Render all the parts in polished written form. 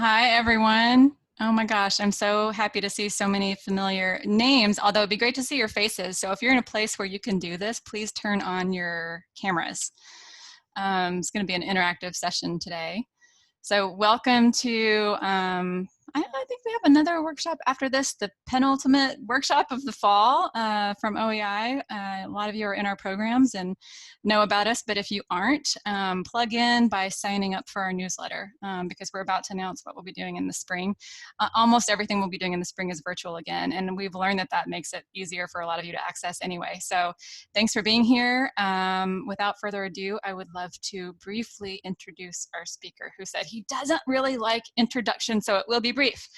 Hi, everyone. Oh my gosh, I'm so happy to see so many familiar names, although it'd be great to see your faces. So if you're in a place where you can do this, please turn on your cameras. It's going to be an interactive session today. So welcome to, I think we have another workshop after this, the penultimate workshop of the fall from OEI. A lot of you are in our programs and know about us, but if you aren't, plug in by signing up for our newsletter because we're about to announce what we'll be doing in the spring. Almost everything we'll be doing in the spring is virtual again, and we've learned that that makes it easier for a lot of you to access anyway. So thanks for being here. Without further ado, I would love to briefly introduce our speaker who said he doesn't really like introduction, so it will be brief.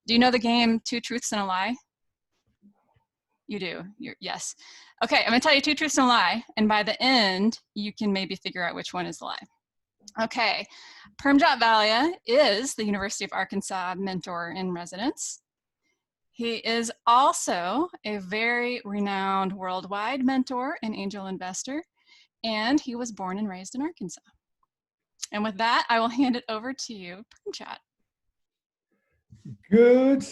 Do you know the game Two Truths and a Lie? You do, yes. Okay, I'm gonna tell you two truths and a lie, and by the end, you can maybe figure out which one is the lie. Okay, Permjot Valia is the University of Arkansas mentor in residence. He is also a very renowned worldwide mentor and angel investor, and he was born and raised in Arkansas. And with that, I will hand it over to you, Permjot. Good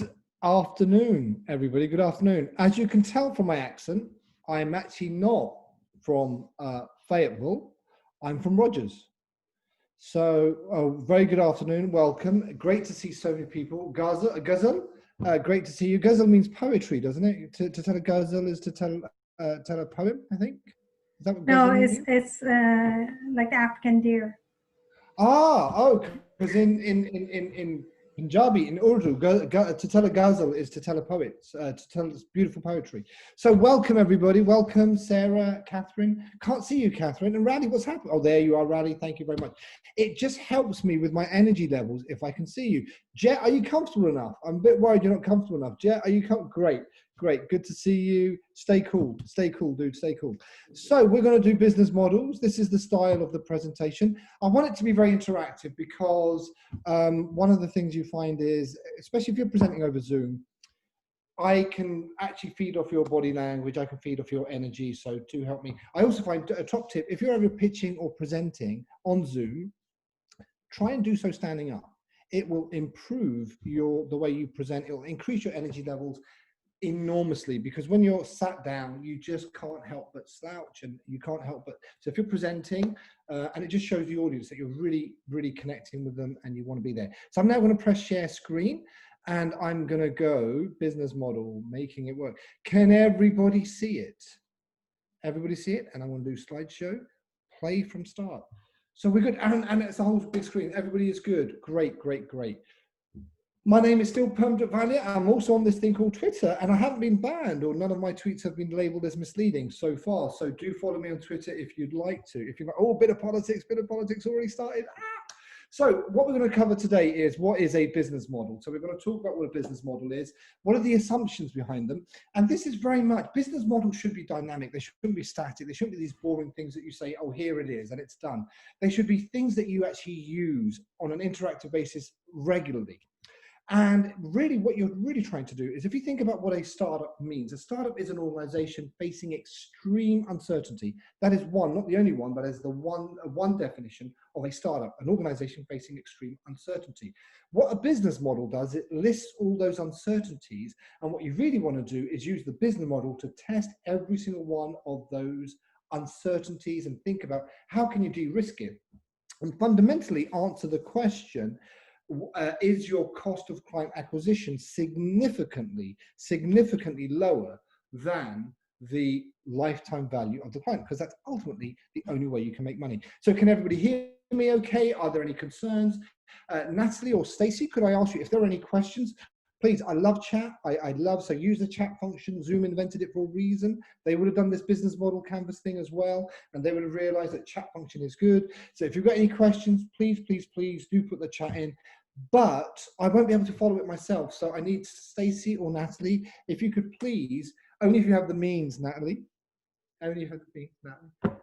afternoon, everybody. Good afternoon. As you can tell from my accent, I'm actually not from Fayetteville. I'm from Rogers. So very good afternoon. Welcome. Great to see so many people. Ghazal, great to see you. Ghazal means poetry, doesn't it? To tell a ghazal is to tell a poem, I think. Is that what No, ghazal means? it's like the African deer. Because in Punjabi, in Urdu, to tell a ghazal is to tell a poet, to tell beautiful poetry. So welcome, everybody. Welcome, Sarah, Catherine. Can't see you, Catherine. And Rally, what's happening? Oh, there you are, Rally. Thank you very much. It just helps me with my energy levels if I can see you. Jet, are you comfortable enough? I'm a bit worried you're not comfortable enough. Jet, are you comfortable? Great. Good to see you. Stay cool, dude. Stay cool. So we're going to do business models. This is the style of the presentation. I want it to be very interactive because one of the things you find is, especially if you're presenting over Zoom, I can actually feed off your body language. I can feed off your energy. So do help me. I also find a top tip, if you're ever pitching or presenting on Zoom, try and do so standing up. It will improve the way you present. It will increase your energy levels enormously, because when you're sat down, you just can't help but slouch, and you can't help but, so if you're presenting, and it just shows the audience that you're really connecting with them and you want to be there. So I'm now going to press share screen, and I'm going to go business model, making it work. Can everybody see it? Everybody see it? And I want to do slideshow, play from start. So we're good, and it's a whole big screen. Everybody is good. Great. My name is still Permjot Valia. I'm also on this thing called Twitter, and I haven't been banned, or none of my tweets have been labeled as misleading so far. So do follow me on Twitter if you'd like to. If you're like, oh, bit of politics already started. So what we're going to cover today is, what is a business model? So we're going to talk about what a business model is, what are the assumptions behind them, and this is very much, business models should be dynamic. They shouldn't be static. They shouldn't be these boring things that you say, oh, here it is, and it's done. They should be things that you actually use on an interactive basis regularly. And really what you're really trying to do is, if you think about what a startup means, a startup is an organization facing extreme uncertainty. That is one, not the only one, but as the one definition of a startup, an organization facing extreme uncertainty. What a business model does, it lists all those uncertainties, and what you really want to do is use the business model to test every single one of those uncertainties and think about how can you de-risk it, and fundamentally answer the question, is your cost of client acquisition significantly lower than the lifetime value of the client? Because that's ultimately the only way you can make money. So can everybody hear me okay? Are there any concerns? Natalie or Stacy, could I ask you if there are any questions? Please, I love chat. So use the chat function. Zoom invented it for a reason. They would have done this business model canvas thing as well, and they would have realized that chat function is good. So if you've got any questions, please do put the chat in. But I won't be able to follow it myself. So I need Stacy or Natalie, if you could please, only if you have the means, Natalie. Only if you have the means,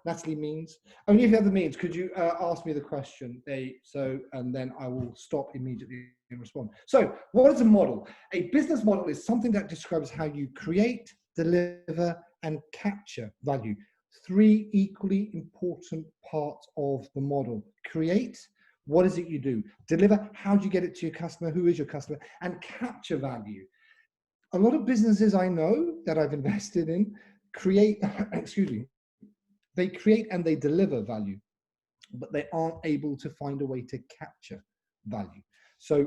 Natalie means. Only if you have the means, could you ask me the question? And then I will stop immediately and respond. So what is a model? A business model is something that describes how you create, deliver, and capture value. Three equally important parts of the model: create, What is it you do? Deliver. How do you get it to your customer? Who is your customer? And capture value. A lot of businesses I know that I've invested in create, excuse me, they create and they deliver value, but they aren't able to find a way to capture value. So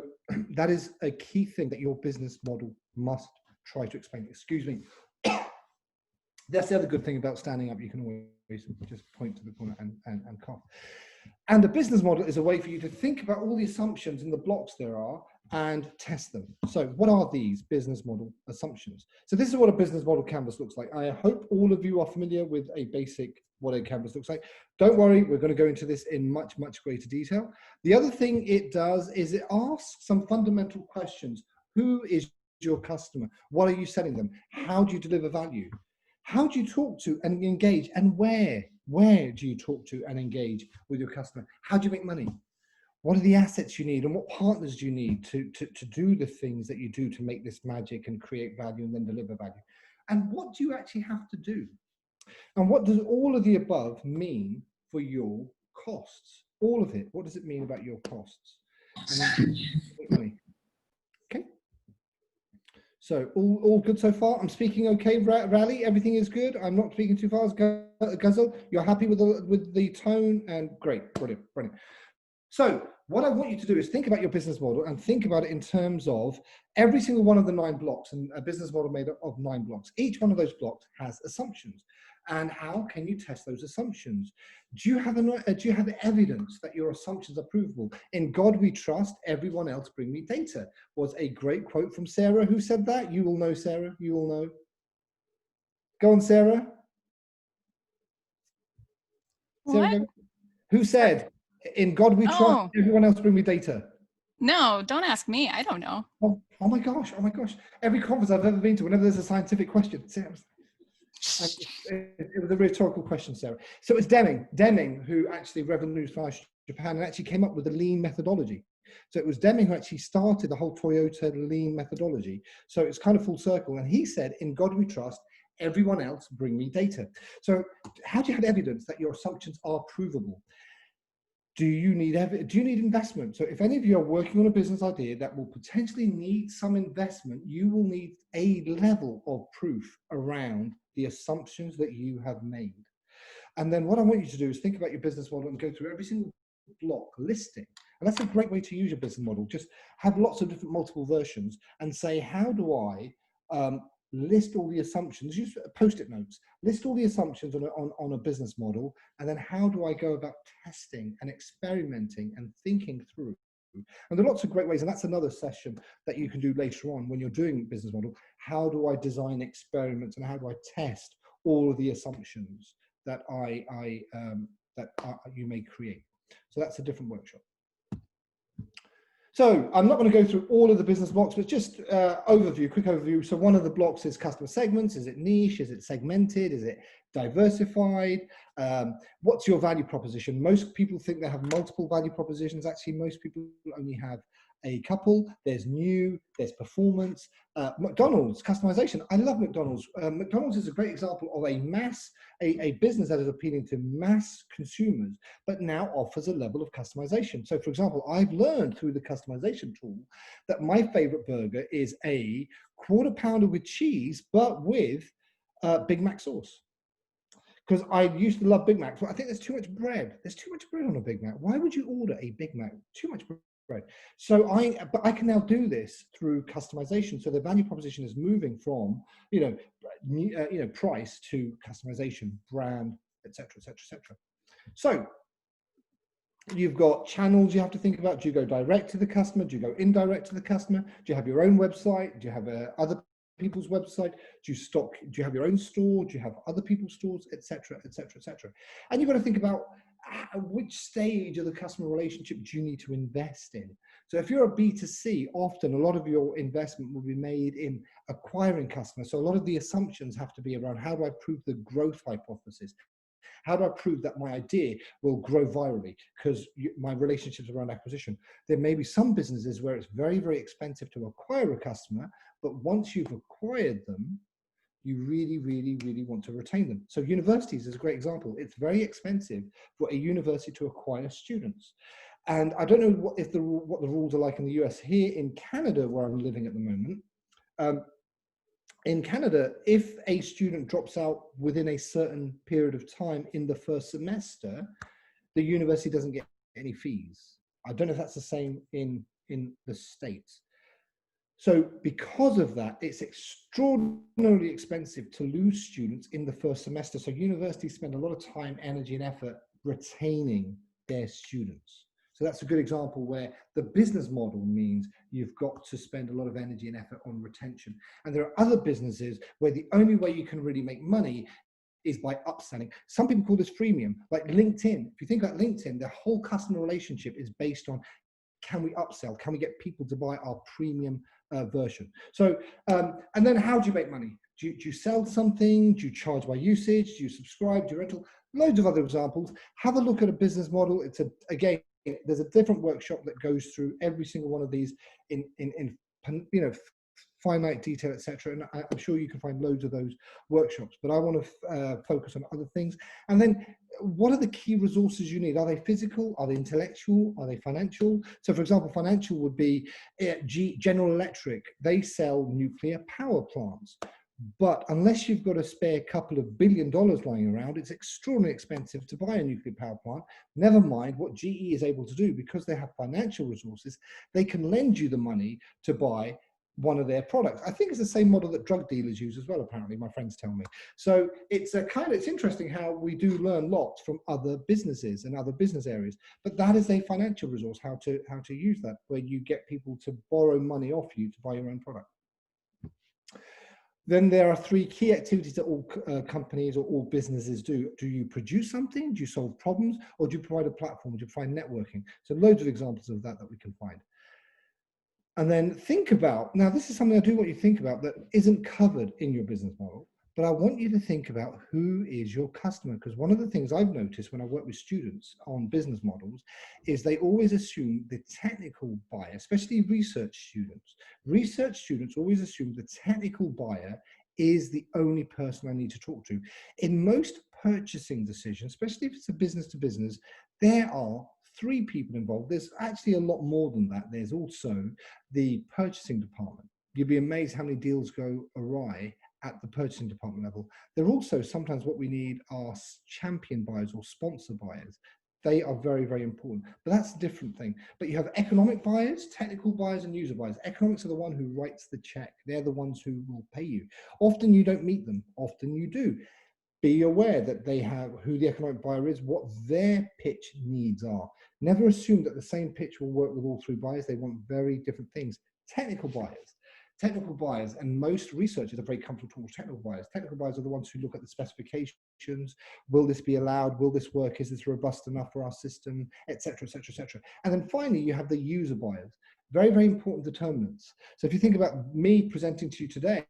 that is a key thing that your business model must try to explain. Excuse me. That's the other good thing about standing up. You can always just point to the corner and cough. And a business model is a way for you to think about all the assumptions and the blocks there are and test them. So what are these business model assumptions? So this is what a business model canvas looks like. I hope all of you are familiar with a basic what a canvas looks like. Don't worry, we're going to go into this in much, much greater detail. The other thing it does is it asks some fundamental questions. Who is your customer? What are you selling them? How do you deliver value? How do you talk to and engage, and where do you talk to and engage with your customer? How do you make money? What are the assets you need, and what partners do you need to do the things that you do to make this magic and create value and then deliver value? And what do you actually have to do? And what does all of the above mean for your costs? All of it. What does it mean about your costs? And then make money. Okay. So all good so far? I'm speaking okay, Rally? Everything is good? I'm not speaking too fast? Guzzle, you're happy with the tone? And great, brilliant. So what I want you to do is think about your business model and think about it in terms of every single one of the 9 blocks, and a business model made up of 9 blocks. Each one of those blocks has assumptions. And how can you test those assumptions? Do you have evidence that your assumptions are provable? In God we trust, everyone else bring me data, was a great quote from Sarah. Who said that? You will know, Sarah. You will know. Go on, Sarah. What? Sarah, who said, in God we trust, everyone else bring me data? No, don't ask me. I don't know. Oh my gosh. Every conference I've ever been to, whenever there's a scientific question, Sarah, it was a rhetorical question, Sarah. So it's Deming who actually revolutionized Japan and actually came up with the lean methodology. So it was Deming who actually started the whole Toyota lean methodology. So it's kind of full circle. And he said, in God we trust, everyone else bring me data. So how do you have evidence that your assumptions are provable? Do you need investment? So if any of you are working on a business idea that will potentially need some investment, you will need a level of proof around the assumptions that you have made. And then what I want you to do is think about your business model and go through every single block listing. And that's a great way to use your business model. Just have lots of different multiple versions and say, how do I list all the assumptions, use post-it notes, list all the assumptions on a business model, and then how do I go about testing and experimenting and thinking through. And there are lots of great ways, and that's another session that you can do later on when you're doing business model. How do I design experiments and how do I test all of the assumptions that you may create? So that's a different workshop. So I'm not going to go through all of the business blocks, but just quick overview. So one of the blocks is customer segments. Is it niche? Is it segmented? Is it diversified? What's your value proposition? Most people think they have multiple value propositions. Actually, most people only have a couple. There's new, there's performance. McDonald's, customization. I love McDonald's. McDonald's is a great example of a business that is appealing to mass consumers, but now offers a level of customization. So for example, I've learned through the customization tool that my favorite burger is a quarter pounder with cheese, but with Big Mac sauce. Because I used to love Big Macs, but I think there's too much bread. There's too much bread on a Big Mac. Why would you order a Big Mac? Too much bread. So I can now do this through customization. So the value proposition is moving from price to customization, brand, etc., etc., etc. So you've got channels you have to think about. Do you go direct to the customer? Do you go indirect to the customer? Do you have your own website? Do you have other people's website? Do you have your own store? Do you have other people's stores, etc., etc., etc.? And you've got to think about which stage of the customer relationship do you need to invest in. So if you're a B2C, often a lot of your investment will be made in acquiring customers. So a lot of the assumptions have to be around, how do I prove the growth hypothesis? How do I prove that my idea will grow virally? Because my relationships around acquisition. There may be some businesses where it's very, very expensive to acquire a customer, but once you've acquired them, you really, really, really want to retain them. So universities is a great example. It's very expensive for a university to acquire students. And I don't know what the rules are like in the US. Here in Canada, where I'm living at the moment, in Canada, if a student drops out within a certain period of time in the first semester, the university doesn't get any fees. I don't know if that's the same in the States. So because of that, it's extraordinarily expensive to lose students in the first semester. So universities spend a lot of time, energy, and effort retaining their students. So that's a good example where the business model means you've got to spend a lot of energy and effort on retention. And there are other businesses where the only way you can really make money is by upselling. Some people call this freemium, like LinkedIn. If you think about LinkedIn, the whole customer relationship is based on, can we upsell? Can we get people to buy our premium version? So, and then how do you make money? Do you sell something? Do you charge by usage? Do you subscribe? Do you rental? Loads of other examples. Have a look at a business model. It's again, there's a different workshop that goes through every single one of these in finite detail, etc. And I'm sure you can find loads of those workshops, but I want to focus on other things. And then what are the key resources you need? Are they physical? Are they intellectual? Are they financial? So for example, financial would be General Electric. They sell nuclear power plants. But unless you've got a spare couple of $1 billion lying around, it's extraordinarily expensive to buy a nuclear power plant. Never mind what GE is able to do, because they have financial resources, they can lend you the money to buy one of their products. I think it's the same model that drug dealers use as well, apparently, my friends tell me. So it's it's interesting how we do learn lots from other businesses and other business areas, but that is a financial resource, how to use that, where you get people to borrow money off you to buy your own product. Then there are 3 key activities that all companies or all businesses do. Do you produce something? Do you solve problems? Or do you provide a platform? Do you provide networking? So loads of examples of that we can find. And then think about, now this is something I do want you to think about that isn't covered in your business model, but I want you to think about who is your customer. Because one of the things I've noticed when I work with students on business models is they always assume the technical buyer, especially research students. Research students always assume the technical buyer is the only person I need to talk to. In most purchasing decisions, especially if it's a business to business, there are 3 people involved. There's actually a lot more than that. There's also the purchasing department. You'd be amazed how many deals go awry at the purchasing department level. There are also sometimes what we need are champion buyers or sponsor buyers. They are very, very important, but that's a different thing. But you have economic buyers, technical buyers, and user buyers. Economics are the one who writes the check. They're the ones who will pay you. Often you don't meet them, often you do. Be aware that they have who the economic buyer is, what their pitch needs are. Never assume that the same pitch will work with all 3 buyers. They want very different things. Technical buyers, and most researchers are very comfortable talking to technical buyers. Technical buyers are the ones who look at the specifications. Will this be allowed? Will this work? Is this robust enough for our system? Etc., etc., etc. And then finally, you have the user buyers. Very, very important determinants. So if you think about me presenting to you today,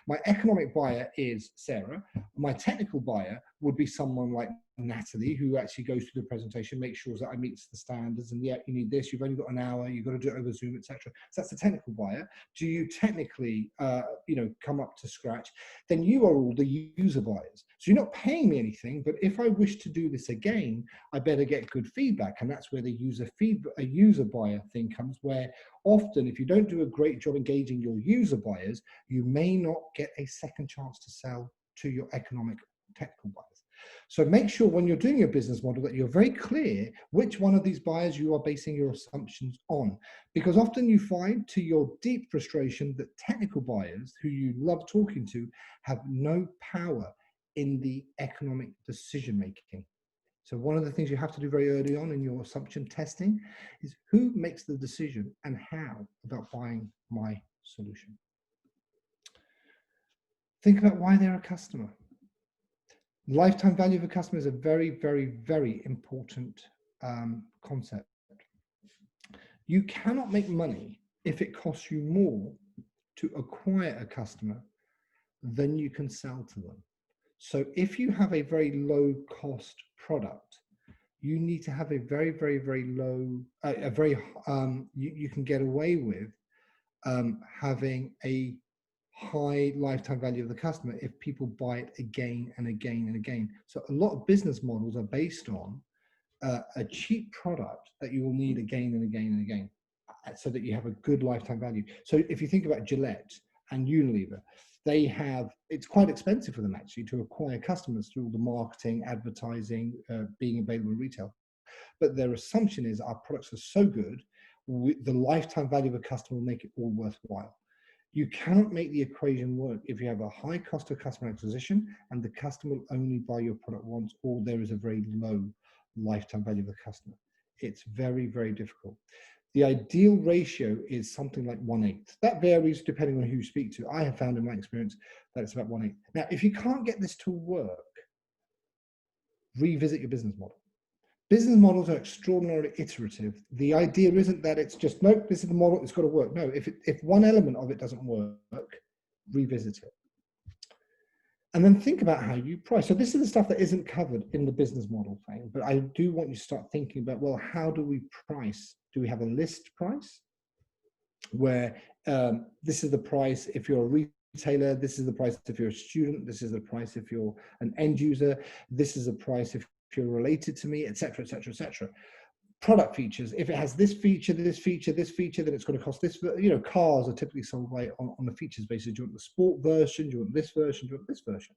my economic buyer is Sarah. My technical buyer would be someone like Natalie, who actually goes through the presentation, makes sure that I meet the standards, and yeah, you need this, you've only got an hour, you've got to do it over Zoom, etc. So that's the technical buyer. Do you technically, come up to scratch? Then you are all the user buyers. So you're not paying me anything, but if I wish to do this again, I better get good feedback, and that's where the user buyer thing comes, where often if you don't do a great job engaging your user buyers, you may not get a second chance to sell to your economic technical buyers. So make sure when you're doing your business model that you're very clear which one of these buyers you are basing your assumptions on. Because often you find, to your deep frustration, that technical buyers who you love talking to have no power in the economic decision making. So one of the things you have to do very early on in your assumption testing is who makes the decision and how about buying my solution. Think about why they're a customer. Lifetime value of a customer is a very, very, very important concept. You cannot make money if it costs you more to acquire a customer than you can sell to them. So if you have a very low cost product, you need to have a very, very, very low, you can get away with having a high lifetime value of the customer if people buy it again and again and again. So a lot of business models are based on a cheap product that you will need again and again and again, so that you have a good lifetime value. So if you think about Gillette and Unilever, they have, it's quite expensive for them actually to acquire customers through all the marketing, advertising, being available in retail. But their assumption is our products are so good, the lifetime value of a customer will make it all worthwhile. You cannot make the equation work if you have a high cost of customer acquisition and the customer will only buy your product once, or there is a very low lifetime value of the customer. It's very, very difficult. The ideal ratio is something like 1/8. That varies depending on who you speak to. I have found in my experience that it's about 1/8. Now, if you can't get this to work, revisit your business model. Business models are extraordinarily iterative. The idea isn't that it's just, nope, this is the model, it's got to work. No, if one element of it doesn't work, revisit it. And then think about how you price. So this is the stuff that isn't covered in the business model thing, but I do want you to start thinking about, well, how do we price? Do we have a list price where this is the price if you're a retailer, this is the price if you're a student, this is the price if you're an end user, this is the price if you're related to me, etc., etc., etc. Product features, if it has this feature, this feature, this feature, then it's going to cost this. You know, cars are typically sold on the features basis. Do you want the sport version? Do you want this version? Do you want this version?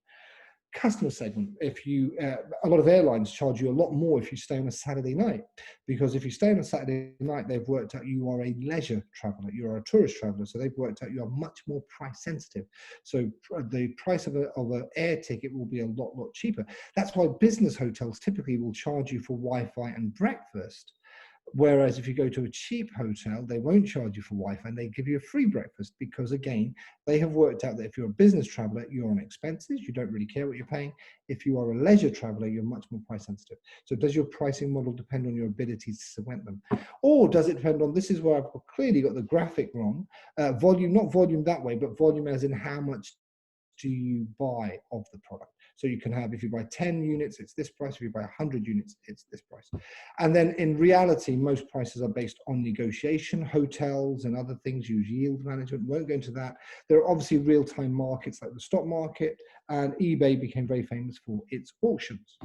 Customer segment, if you, a lot of airlines charge you a lot more if you stay on a Saturday night, because if you stay on a Saturday night, they've worked out you are a leisure traveler, you are a tourist traveler, so they've worked out you are much more price sensitive. So the price of an air ticket will be a lot cheaper. That's why business hotels typically will charge you for Wi-Fi and breakfast. Whereas if you go to a cheap hotel, they won't charge you for Wi-Fi and they give you a free breakfast, because again, they have worked out that if you're a business traveler, you're on expenses, you don't really care what you're paying. If you are a leisure traveler, you're much more price sensitive. So does your pricing model depend on your ability to segment them? Or does it depend on, this is where I've clearly got the graphic wrong, volume, not volume that way, but volume as in how much do you buy of the product? So you can have, if you buy 10 units, it's this price. If you buy 100 units, it's this price. And then in reality, most prices are based on negotiation. Hotels and other things use yield management. Won't go into that. There are obviously real-time markets like the stock market, and eBay became very famous for its auctions.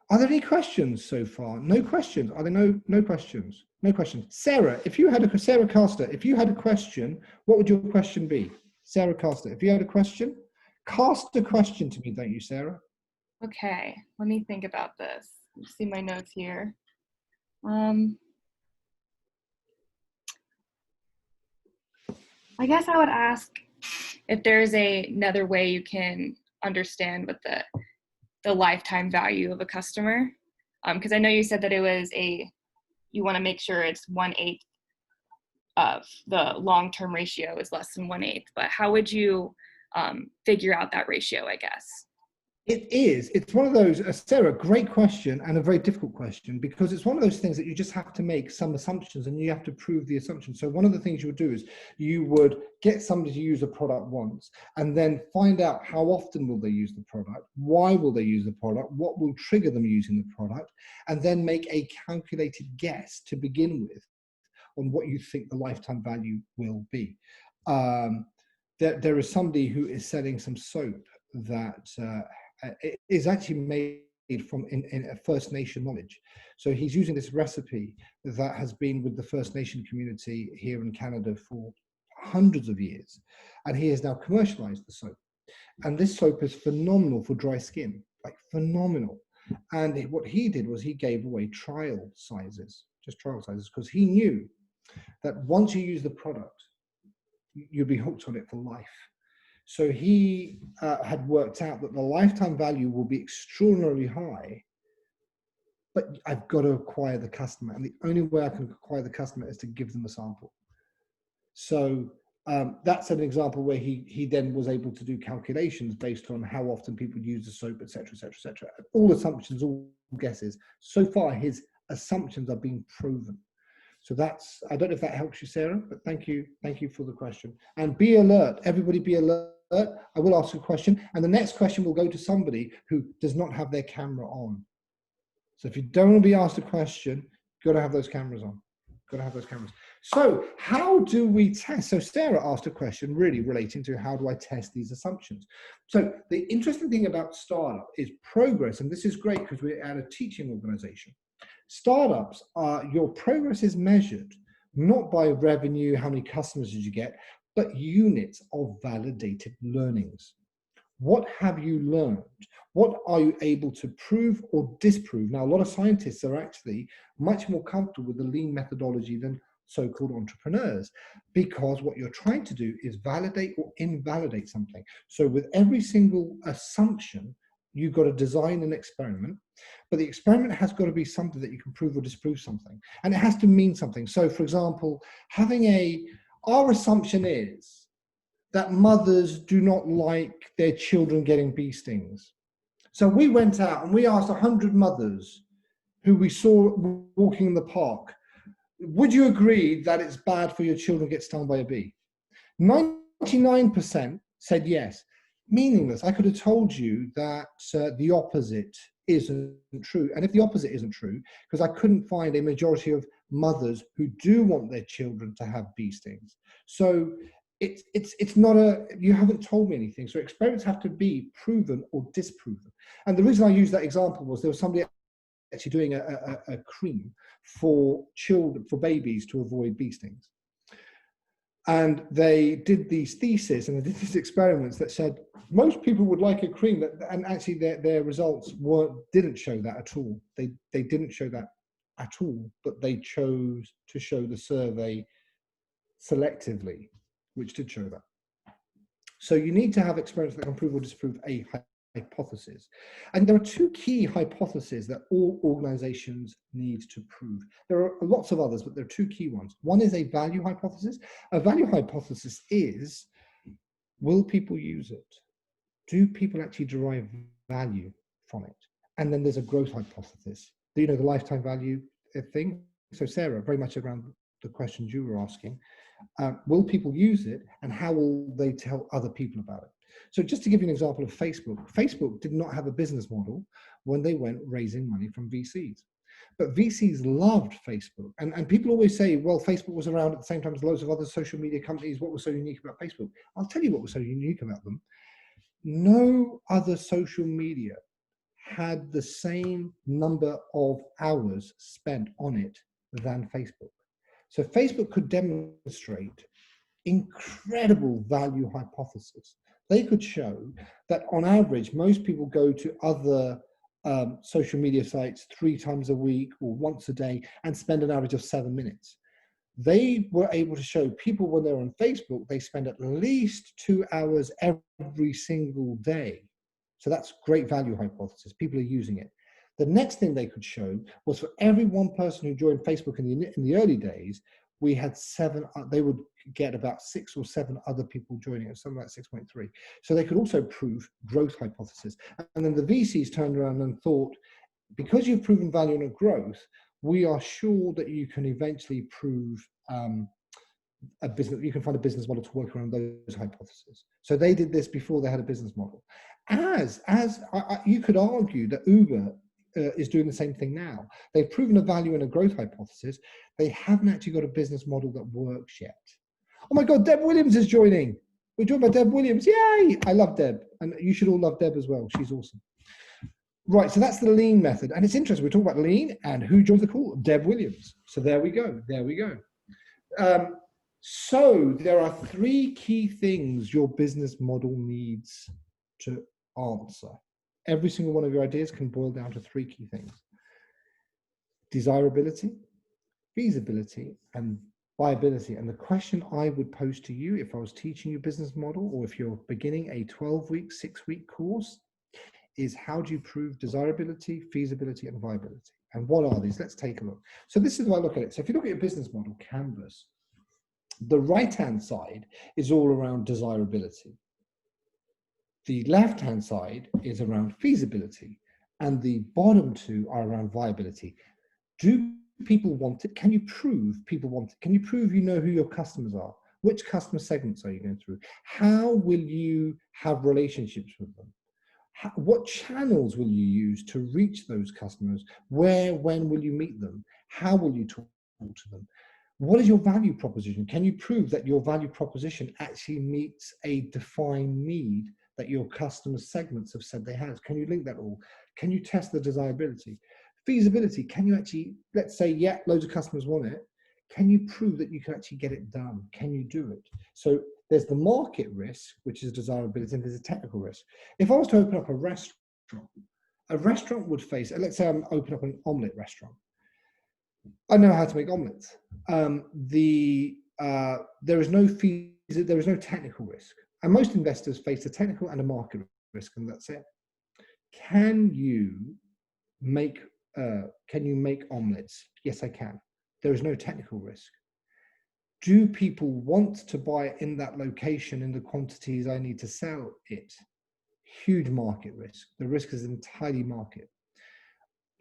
Are there any questions so far? No questions. Are there no questions? No questions. Sarah, Sarah Caster, if you had a question, what would your question be? Sarah Caster, if you had a question, cast a question to me, don't you, Sarah? Okay, let me think about this. Let's see my notes here. I guess I would ask if there's another way you can understand what the lifetime value of a customer, because I know you said that it was you want to make sure it's 1/8 of the long-term ratio is less than 1/8, but how would you figure out that ratio, I guess? It's one of those, Sarah, great question, and a very difficult question, because it's one of those things that you just have to make some assumptions and you have to prove the assumption. So one of the things you would do is you would get somebody to use a product once and then find out how often will they use the product, why will they use the product, what will trigger them using the product, and then make a calculated guess to begin with on what you think the lifetime value will be. There is somebody who is selling some soap that is actually made from in First Nation knowledge. So he's using this recipe that has been with the First Nation community here in Canada for hundreds of years, and he has now commercialized the soap. And this soap is phenomenal for dry skin, like phenomenal. And what he did was he gave away trial sizes, just trial sizes, because he knew that once you use the product, you'll be hooked on it for life. So he had worked out that the lifetime value will be extraordinarily high, but I've got to acquire the customer. And the only way I can acquire the customer is to give them a sample. So that's an example where he then was able to do calculations based on how often people use the soap, et cetera, et cetera, et cetera. All assumptions, all guesses. So far, his assumptions are being proven. So that's, I don't know if that helps you, Sarah, but thank you for the question. And be alert, everybody be alert. I will ask a question, and the next question will go to somebody who does not have their camera on. So if you don't want to be asked a question, you've got to have those cameras on. Got to have those cameras. So how do we test? So Sarah asked a question really relating to how do I test these assumptions? So the interesting thing about startup is progress, and this is great because we're at a teaching organization. Startups are, your progress is measured not by revenue, how many customers did you get, but units of validated learnings. What have you learned? What are you able to prove or disprove? Now, a lot of scientists are actually much more comfortable with the lean methodology than so-called entrepreneurs, because what you're trying to do is validate or invalidate something. So with every single assumption, you've got to design an experiment, but the experiment has got to be something that you can prove or disprove something. And it has to mean something. So for example, our assumption is that mothers do not like their children getting bee stings. So we went out and we asked 100 mothers who we saw walking in the park, would you agree that it's bad for your children to get stung by a bee? 99% said yes. Meaningless. I could have told you that the opposite isn't true. And if the opposite isn't true, because I couldn't find a majority of mothers who do want their children to have bee stings. So it's not you haven't told me anything. So experiments have to be proven or disproven. And the reason I used that example was there was somebody actually doing a cream for children, for babies, to avoid bee stings. And they did these theses and they did these experiments that said most people would like a cream, and actually their results didn't show that at all. They didn't show that at all, but they chose to show the survey selectively, which did show that. So you need to have experiments that can prove or disprove a hypothesis. And there are two key hypotheses that all organizations need to prove. There are lots of others, but there are two key ones. One is a value hypothesis. A value hypothesis is, will people use it? Do people actually derive value from it? And then there's a growth hypothesis. Do you know the lifetime value thing? So Sarah, very much around the questions you were asking. Will people use it, and how will they tell other people about it? So just to give you an example of Facebook did not have a business model when they went raising money from VCs. But VCs loved Facebook. And people always say, well, Facebook was around at the same time as loads of other social media companies. What was so unique about Facebook? I'll tell you what was so unique about them. No other social media had the same number of hours spent on it than Facebook. So Facebook could demonstrate incredible value hypothesis. They could show that on average, most people go to other social media sites 3 times a week or once a day and spend an average of 7 minutes. They were able to show people when they're on Facebook, they spend at least 2 hours every single day. So that's great value hypothesis. People are using it. The next thing they could show was for every one person who joined Facebook in the early days, we had 7, they would get about 6 or 7 other people joining us, something like 6.3. So they could also prove growth hypothesis. And then the VCs turned around and thought, because you've proven value in a growth, we are sure that you can eventually prove a business, you can find a business model to work around those hypotheses. So they did this before they had a business model. You could argue that Uber is doing the same thing now. They've proven a value in a growth hypothesis. They haven't actually got a business model that works yet. Oh my God, Deb Williams is joining. We're joined by Deb Williams. Yay! I love Deb. And you should all love Deb as well. She's awesome. Right, so that's the lean method. And it's interesting, we're talking about lean, and who joins the call? Deb Williams. So there we go. There we go. So there are 3 key things your business model needs to answer. Every single one of your ideas can boil down to 3 key things: desirability, feasibility, and viability. And the question I would pose to you if I was teaching you business model, or if you're beginning a 12-week, 6-week course, is how do you prove desirability, feasibility, and viability? And what are these? Let's take a look. So this is how I look at it. So if you look at your business model canvas, the right-hand side is all around desirability. The left-hand side is around feasibility, and the bottom 2 are around viability. Do people want it? Can you prove people want it? Can you prove you know who your customers are? Which customer segments are you going through? How will you have relationships with them? What channels will you use to reach those customers? Where, when will you meet them? How will you talk to them? What is your value proposition? Can you prove that your value proposition actually meets a defined need that your customer segments have said they have? Can you link that all? Can you test the desirability? Feasibility, can you actually, let's say, yeah, loads of customers want it. Can you prove that you can actually get it done? Can you do it? So there's the market risk, which is desirability, and there's a technical risk. If I was to open up a restaurant would face, let's say I'm opening up an omelette restaurant. I know how to make omelets. There is no technical risk, and most investors face a technical and a market risk, and that's it. Can you make omelets? Yes, I can. There is no technical risk. Do people want to buy it in that location in the quantities I need to sell it? Huge market risk. The risk is entirely market.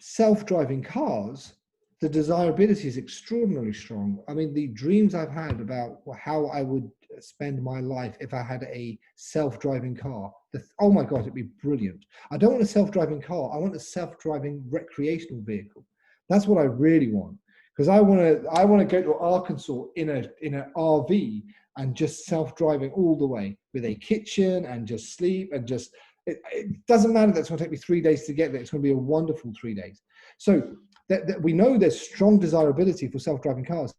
Self-driving cars, the desirability is extraordinarily strong. I mean, the dreams I've had about how I would spend my life if I had a self-driving car, oh my God, it'd be brilliant. I don't want a self-driving car. I want a self-driving recreational vehicle. That's what I really want, because I want to go to Arkansas in an RV and just self-driving all the way with a kitchen and just sleep and just, it doesn't matter that it's going to take me 3 days to get there. It's going to be a wonderful 3 days. So that we know there's strong desirability for self-driving cars,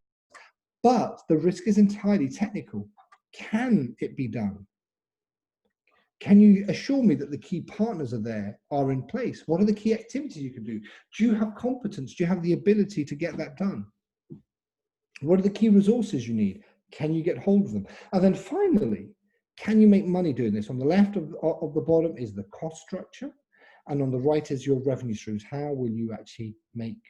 but the risk is entirely technical. Can it be done? Can you assure me that the key partners are in place? What are the key activities you can do? Do you have competence? Do you have the ability to get that done? What are the key resources you need? Can you get hold of them? And then finally, can you make money doing this? On the left of the bottom is the cost structure, and on the right is your revenue streams. How will you actually make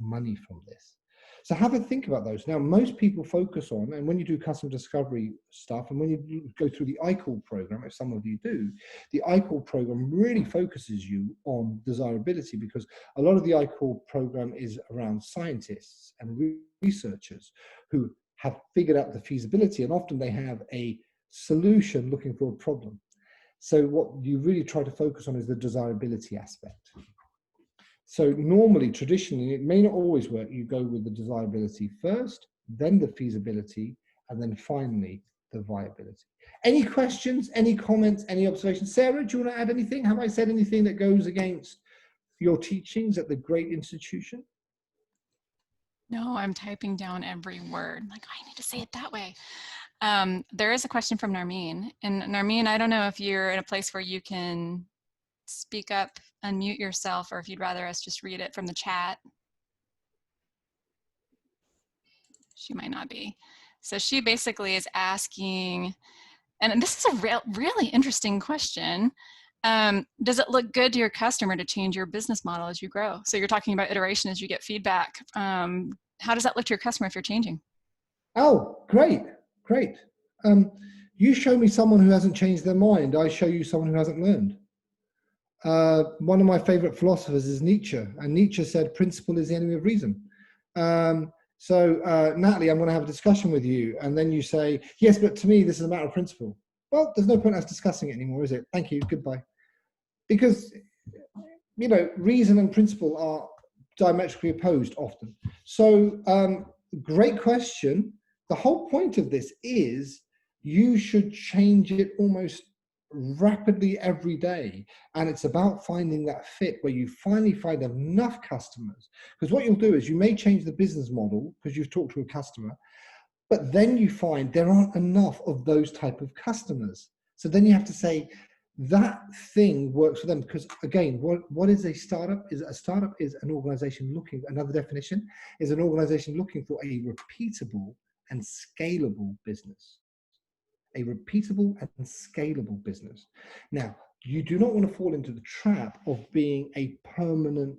money from this? So have a think about those. Now, most people focus on, and when you do customer discovery stuff, and when you go through the ICALL program, if some of you do, the ICALL program really focuses you on desirability, because a lot of the ICALL program is around scientists and researchers who have figured out the feasibility, and often they have a solution looking for a problem. So what you really try to focus on is the desirability aspect. So normally, traditionally, it may not always work. You go with the desirability first, then the feasibility, and then finally the viability. Any questions, any comments, any observations? Sarah, do you want to add anything? Have I said anything that goes against your teachings at the great institution? No, I'm typing down every word. Like, I need to say it that way. There is a question from Narmeen. And Narmeen, I don't know if you're in a place where you can speak up, unmute yourself, or if you'd rather us just read it from the chat. She might not be. So she basically is asking, and this is a really interesting question. Does it look good to your customer to change your business model as you grow? So you're talking about iteration as you get feedback. How does that look to your customer if you're changing? Oh, great, great. You show me someone who hasn't changed their mind. I show you someone who hasn't learned. One of my favorite philosophers is Nietzsche, and Nietzsche said, principle is the enemy of reason. So Natalie, I'm going to have a discussion with you, and then you say, yes, but to me, this is a matter of principle. Well, there's no point us discussing it anymore, is it? Thank you, goodbye. Because, you know, reason and principle are diametrically opposed often. So great question. The whole point of this is you should change it almost rapidly every day, and it's about finding that fit where you finally find enough customers, because what you'll do is you may change the business model because you've talked to a customer, but then you find there aren't enough of those type of customers. So then you have to say that thing works for them, because again, what is a startup? A startup is an organization looking, another definition is an organization looking for a repeatable and scalable business. A repeatable and scalable business. Now, you do not want to fall into the trap of being a permanent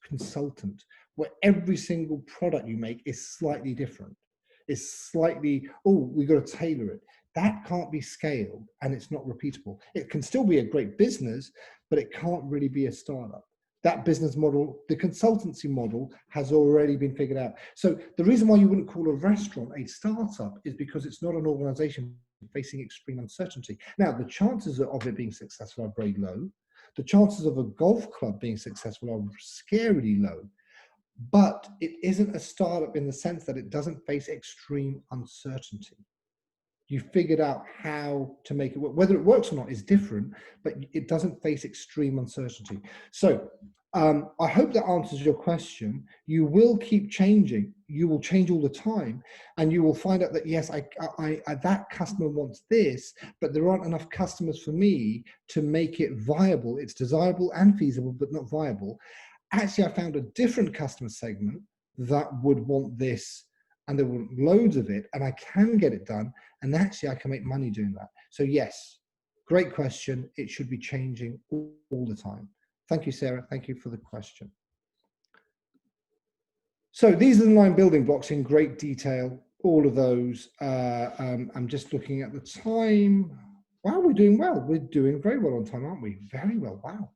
consultant where every single product you make is slightly different. It's slightly, oh, we got to tailor it. That can't be scaled, and it's not repeatable. It can still be a great business, but it can't really be a startup. That business model, the consultancy model, has already been figured out. So the reason why you wouldn't call a restaurant a startup is because it's not an organization facing extreme uncertainty. Now, the chances of it being successful are very low. The chances of a golf club being successful are scarily low. but it isn't a startup in the sense that it doesn't face extreme uncertainty. You figured out how to make it work. Whether it works or not is different, but it doesn't face extreme uncertainty. So I hope that answers your question. You will keep changing. You will change all the time, and you will find out that, yes, that customer wants this, but there aren't enough customers for me to make it viable. It's desirable and feasible, but not viable. Actually, I found a different customer segment that would want this, and there were loads of it, and I can get it done, and actually I can make money doing that. So yes, great question. It should be changing all the time. Thank you, Sarah. Thank you for the question. So these are the 9 building blocks in great detail, all of those. I'm just looking at the time. Wow, we're doing well. We're doing very well on time, aren't we? Very well, wow.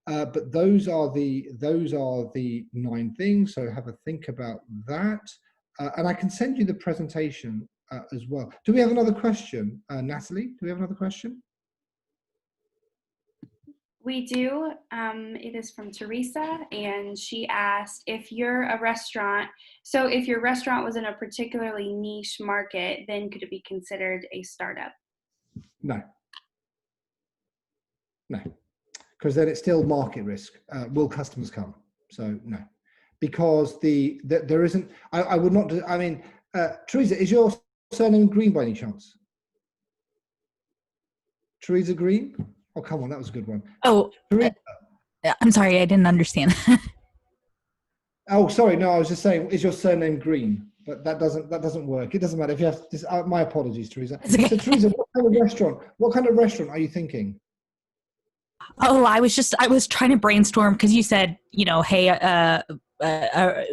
But those are the 9 things, so have a think about that. And I can send you the presentation as well. Do we have another question, Natalie? Do we have another question? We do. It is from Teresa, and she asked if you're a restaurant. So if your restaurant was in a particularly niche market, then could it be considered a startup? No. No, because then it's still market risk. Will customers come? So no, because there isn't. I would not. I mean, Teresa, is your surname Green by any chance? Teresa Green? Oh, come on, that was a good one. Oh, I'm sorry, I didn't understand. Oh, sorry, no, I was just saying, is your surname Green? But that doesn't work. It doesn't matter if you have. This, my apologies, Teresa. Okay. So, Teresa, what kind of restaurant are you thinking? Oh, I was trying to brainstorm because you said, hey,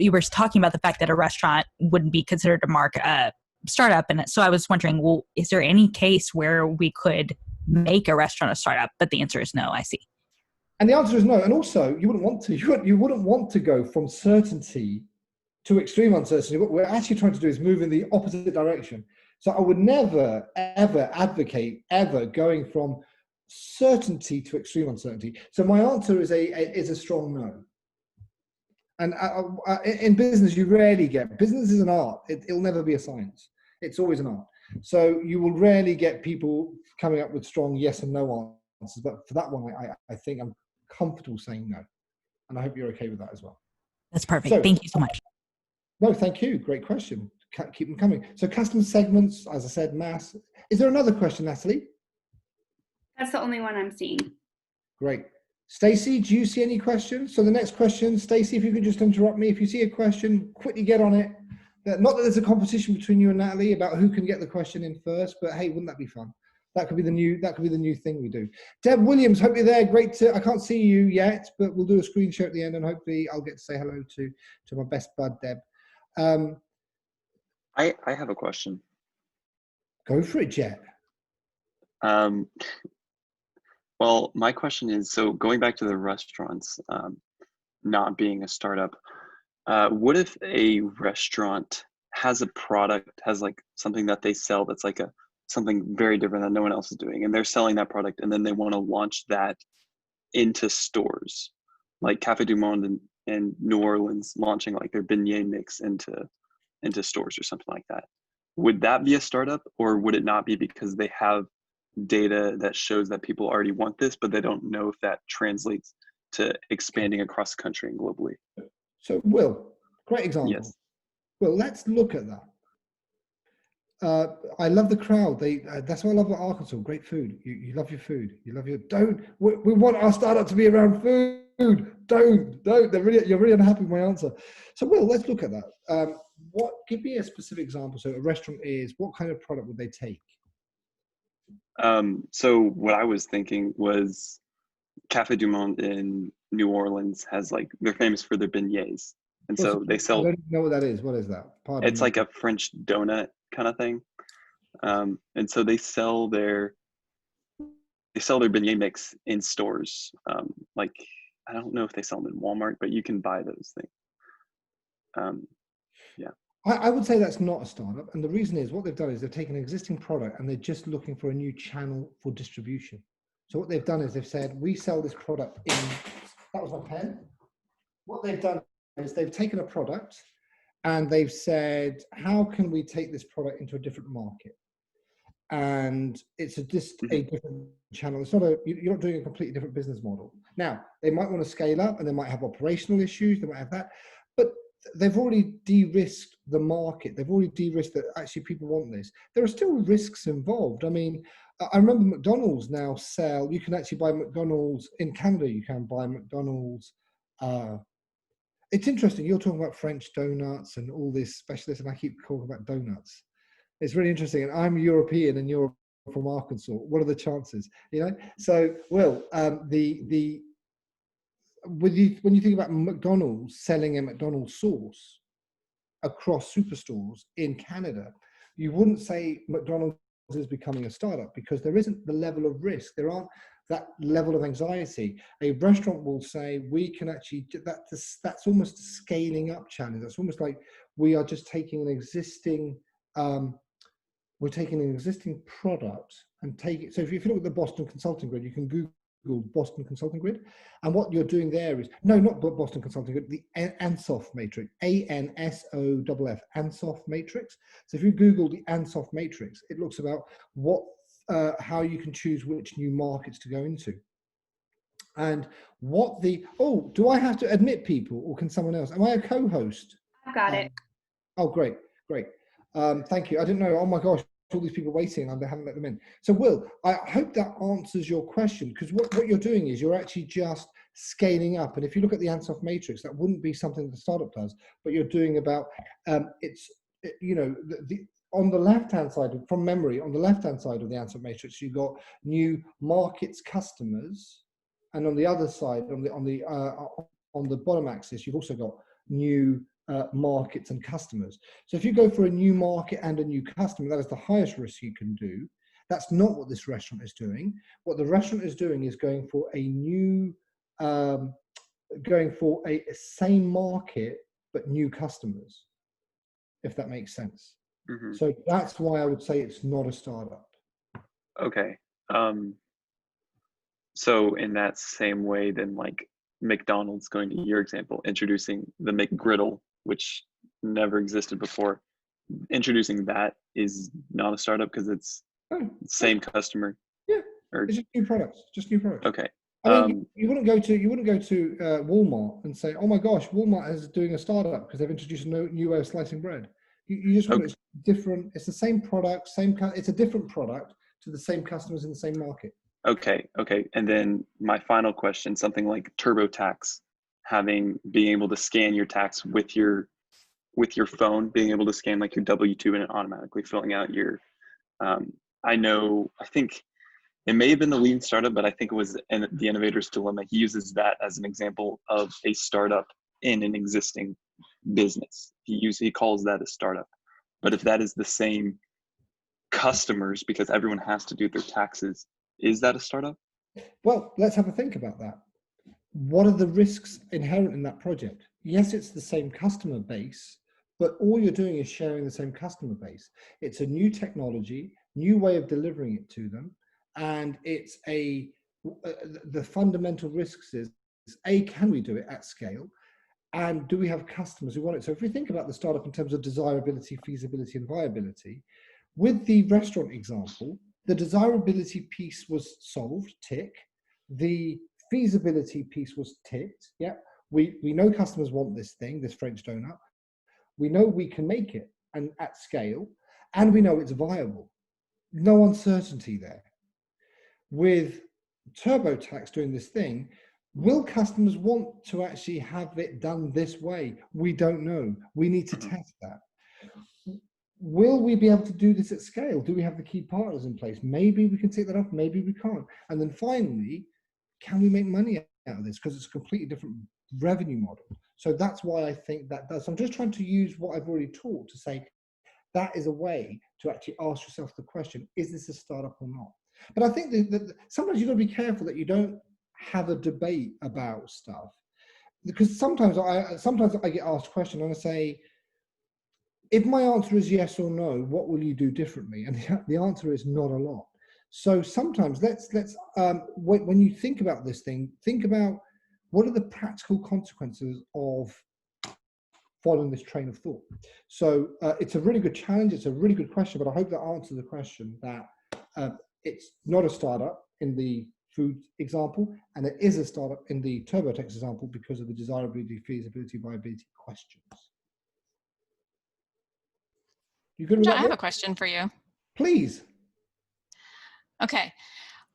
you were talking about the fact that a restaurant wouldn't be considered a startup, and so I was wondering, well, is there any case where we could make a restaurant a startup? But the answer is no. I see. And the answer is no. And also, you wouldn't want to. You wouldn't want to go from certainty to extreme uncertainty. What we're actually trying to do is move in the opposite direction. So I would never, ever advocate going from certainty to extreme uncertainty. So my answer is a strong no. And in business, you rarely get. Business is an art. It'll never be a science. It's always an art. So you will rarely get people coming up with strong yes and no answers. But for that one, I think I'm comfortable saying no. And I hope you're okay with that as well. That's perfect. So, thank you so much. No, thank you. Great question. Keep them coming. So customer segments, as I said, mass. Is there another question, Natalie? That's the only one I'm seeing. Great. Stacey, do you see any questions? So the next question, Stacey, if you could just interrupt me. If you see a question, quickly get on it. Not that there's a competition between you and Natalie about who can get the question in first, but hey, wouldn't that be fun? That could be the new thing we do. Deb Williams, hope you're there. Great to, I can't see you yet, but we'll do a screen share at the end, and hopefully I'll get to say hello to my best bud, Deb. I have a question. Go for it, Jet. Well, my question is, so going back to the restaurants, not being a startup, what if a restaurant has a product, has like something that they sell that's like something very different that no one else is doing, and they're selling that product, and then they want to launch that into stores, like Café du Monde in New Orleans launching like their beignet mix into stores or something like that. Would that be a startup, or would it not be because they have data that shows that people already want this, but they don't know if that translates to expanding across the country and globally? So Will, great example. Yes. Well, let's look at that. I love the crowd. That's what I love about Arkansas. Great food. You love your food. You love your, we want our startup to be around food. Don't. You're really unhappy with my answer. So Will, let's look at that. Give me a specific example. So a restaurant is, what kind of product would they take? So what I was thinking was Café du Monde in New Orleans has like, they're famous for their beignets. And so they sell. I don't know what that is. What is that? Pardon it's me. like a French donut kind of thing. And so they sell their beignet mix in stores. Like, I don't know if they sell them in Walmart, but you can buy those things. Yeah. I would say that's not a startup. And the reason is what they've done is they've taken an existing product and they're just looking for a new channel for distribution. So what they've done is they've said, we sell this product in, that was my pen. What they've done is they've taken a product and they've said, how can we take this product into a different market? And it's just a different channel. It's not you're not doing a completely different business model. Now, they might want to scale up and they might have operational issues, they might have that, but they've already de-risked the market. They've already de-risked that actually people want this. There are still risks involved. I mean, I remember McDonald's now sell, you can actually buy McDonald's in Canada, you can buy McDonald's. It's interesting, you're talking about French donuts and all this specialists, and I keep talking about donuts. It's really interesting, and I'm European and you're from Arkansas. What are the chances? You know. So, Will, when you think about McDonald's selling a McDonald's sauce across superstores in Canada, you wouldn't say McDonald's is becoming a startup because there isn't the level of risk. There aren't that level of anxiety. A restaurant will say, we can actually, that's almost a scaling up challenge. That's almost like we are just taking an existing we're taking an existing product and take it. So if you look at the Boston Consulting Grid, you can Google Boston Consulting Grid. And what you're doing there is, no, not Boston Consulting Grid, the ANSOF matrix, ANSOFF, ANSOF matrix. So if you Google the ANSOF matrix, it looks about how you can choose which new markets to go into. And do I have to admit people or can someone else? Am I a co-host? I've got it. Oh, great. Thank you. I didn't know. Oh my gosh, all these people waiting and they haven't let them in. So Will, I hope that answers your question, because what you're doing is you're actually just scaling up. And if you look at the ANSOF matrix, that wouldn't be something the startup does, but you're doing about, on the left-hand side, from memory, on the left-hand side of the ANSOF matrix, you've got new markets, customers, and on the other side, on the bottom axis, you've also got new markets and customers. So if you go for a new market and a new customer, that is the highest risk you can do. That's not what this restaurant is doing. What the restaurant is doing is going for a same market but new customers, if that makes sense. Mm-hmm. So that's why I would say it's not a startup. Okay. So in that same way, then, like McDonald's, going to your example, introducing the McGriddle, which never existed before, introducing that is not a startup because it's same customer. Yeah, it's just new products. Okay. I mean, you wouldn't go to Walmart and say, "Oh my gosh, Walmart is doing a startup because they've introduced a new way of slicing bread." You just want it's different. It's the same product, it's a different product to the same customers in the same market. Okay. And then my final question, something like TurboTax, being able to scan your tax with your phone, being able to scan like your W-2 and it automatically filling out your, I think it may have been the lean startup, but I think it was the Innovator's Dilemma. He uses that as an example of a startup in an existing business. He calls that a startup. But if that is the same customers, because everyone has to do their taxes, is that a startup? Well, let's have a think about that. What are the risks inherent in that project? Yes, it's the same customer base, but all you're doing is sharing the same customer base. It's a new technology, new way of delivering it to them, and it's the fundamental risks is, can we do it at scale? And do we have customers who want it? So if we think about the startup in terms of desirability, feasibility, and viability, with the restaurant example, the desirability piece was solved, tick. The feasibility piece was ticked. Yeah, we know customers want this thing, this French donut. We know we can make it and at scale, and we know it's viable. No uncertainty there. With TurboTax doing this thing, will customers want to actually have it done this way? We don't know. We need to test that. Will we be able to do this at scale? Do we have the key partners in place? Maybe we can take that off, maybe we can't. And then finally, can we make money out of this? Because it's a completely different revenue model. So that's why I think that does. So I'm just trying to use what I've already taught to say that is a way to actually ask yourself the question, is this a startup or not? But I think that sometimes you've got to be careful that you don't have a debate about stuff. Because sometimes I get asked a question and I say, if my answer is yes or no, what will you do differently? And the answer is not a lot. So sometimes when you think about this thing, think about what are the practical consequences of following this train of thought. So it's a really good challenge. It's a really good question, but I hope that answers the question that it's not a startup in the food example, and it is a startup in the TurboTax example because of the desirability, feasibility, viability questions. You good with that? I have a question for you. Please. Okay.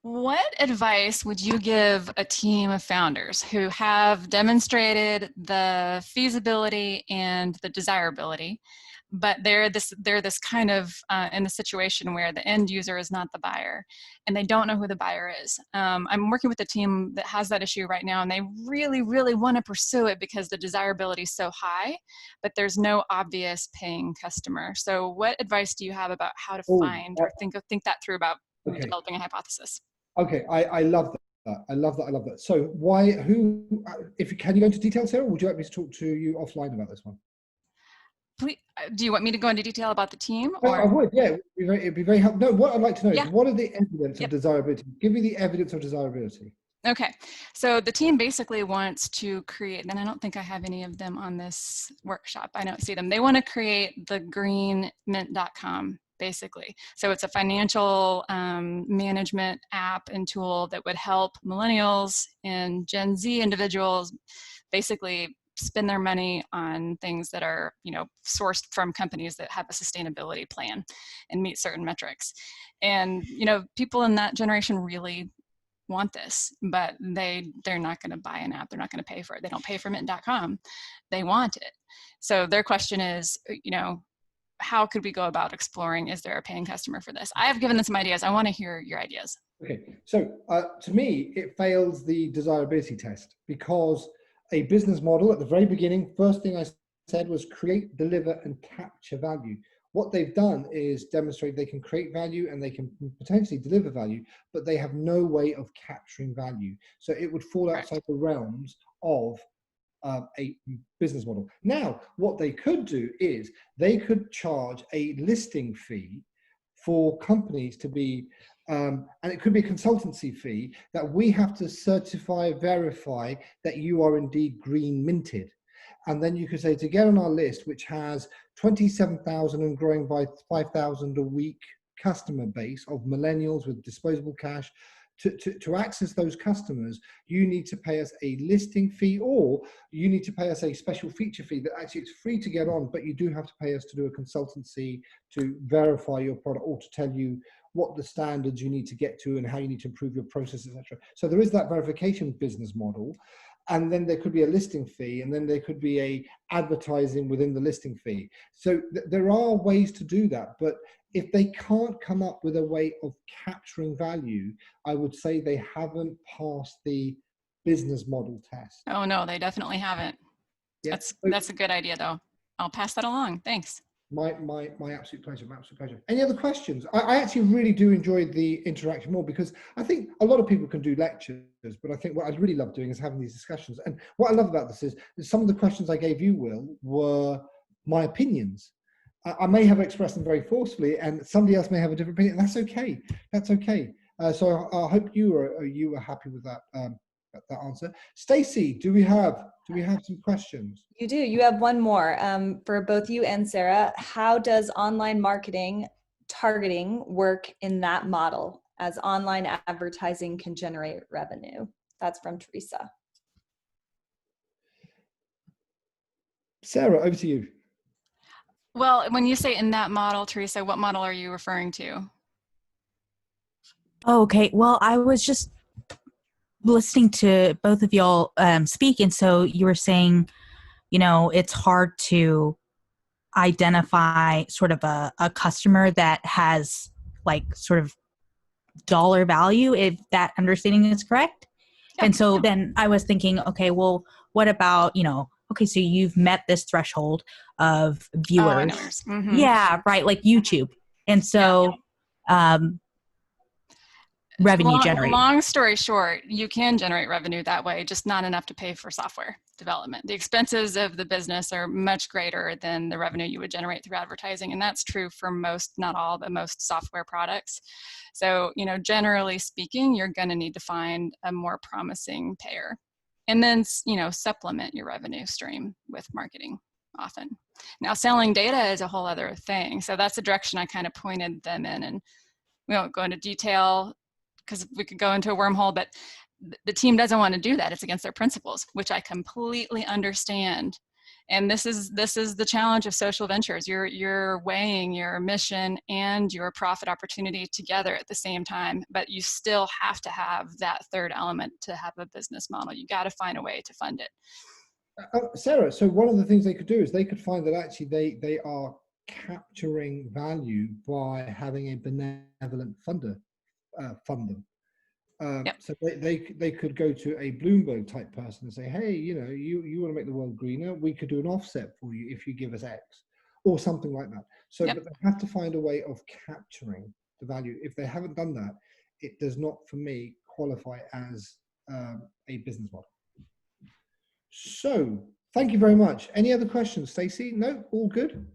What advice would you give a team of founders who have demonstrated the feasibility and the desirability, but they're this kind of in the situation where the end user is not the buyer and they don't know who the buyer is? I'm working with a team that has that issue right now, and they really, really want to pursue it because the desirability is so high, but there's no obvious paying customer. So what advice do you have about how to find or think that through about developing a hypothesis? Okay, I love that. I love that. So can you go into detail, Sarah, or would you like me to talk to you offline about this one? Please, do you want me to go into detail about the team? Or? I would, yeah. It'd be very helpful. No, what I'd like to know is what are the evidence of desirability? Give me the evidence of desirability. Okay, so the team basically wants to create, and I don't think I have any of them on this workshop. I don't see them. They want to create the greenmint.com. Basically. So it's a financial management app and tool that would help millennials and Gen Z individuals basically spend their money on things that are, sourced from companies that have a sustainability plan and meet certain metrics. And, people in that generation really want this, but they're not going to buy an app. They're not going to pay for it. They don't pay for mint.com. They want it. So their question is, how could we go about exploring, is there a paying customer for this? I have given them some ideas. I want to hear your ideas. Okay, so to me, it fails the desirability test because a business model at the very beginning, first thing I said was create, deliver, and capture value. What they've done is demonstrate they can create value and they can potentially deliver value, but they have no way of capturing value. So it would fall outside the realms of a business model. Now, what they could do is they could charge a listing fee for companies to be, and it could be a consultancy fee that we have to certify, verify that you are indeed green minted. And then you could say to get on our list, which has 27,000 and growing by 5,000 a week customer base of millennials with disposable cash, to access those customers, you need to pay us a listing fee, or you need to pay us a special feature fee that actually it's free to get on, but you do have to pay us to do a consultancy to verify your product or to tell you what the standards you need to get to and how you need to improve your process, etc. So there is that verification business model. And then there could be a listing fee, and then there could be a advertising within the listing fee. So there are ways to do that, but if they can't come up with a way of capturing value, I would say they haven't passed the business model test. Oh no, they definitely haven't. Yeah. That's a good idea though. I'll pass that along. Thanks. My absolute pleasure, my absolute pleasure. Any other questions? I actually really do enjoy the interaction more because I think a lot of people can do lectures, but I think what I really love doing is having these discussions. And what I love about this is some of the questions I gave you, Will, were my opinions. I may have expressed them very forcefully and somebody else may have a different opinion. That's okay. That's okay. So I hope you are happy with that answer. Stacey, do we have some questions? You do. You have one more for both you and Sarah. How does online marketing targeting work in that model, as online advertising can generate revenue? That's from Teresa. Sarah, over to you. Well, when you say in that model, Teresa, what model are you referring to? Okay. Well, I was just listening to both of y'all speak, and so you were saying, it's hard to identify sort of a customer that has like sort of dollar value, if that understanding is correct. Yeah. And so then I was thinking, okay, well, what about, okay, so you've met this threshold of viewers. Mm-hmm. Yeah, right, like YouTube. And so revenue generated. Long story short, you can generate revenue that way, just not enough to pay for software development. The expenses of the business are much greater than the revenue you would generate through advertising. And that's true for most, not all, but most software products. So, generally speaking, you're going to need to find a more promising payer and then, supplement your revenue stream with marketing. often. Now, selling data is a whole other thing. So that's the direction I kind of pointed them in. And we won't go into detail because we could go into a wormhole, but the team doesn't want to do that. It's against their principles, which I completely understand. And this is the challenge of social ventures. You're weighing your mission and your profit opportunity together at the same time, but you still have to have that third element to have a business model. You got to find a way to fund it. Sarah, so one of the things they could do is they could find that actually they are capturing value by having a benevolent funder fund them. Yep. So they could go to a Bloomberg type person and say, hey, you know, you want to make the world greener, we could do an offset for you if you give us X or something like that. So Yep. but they have to find a way of capturing the value. If they haven't done that, it does not, for me, qualify as a business model. So thank you very much. Any other questions, Stacey? No, all good?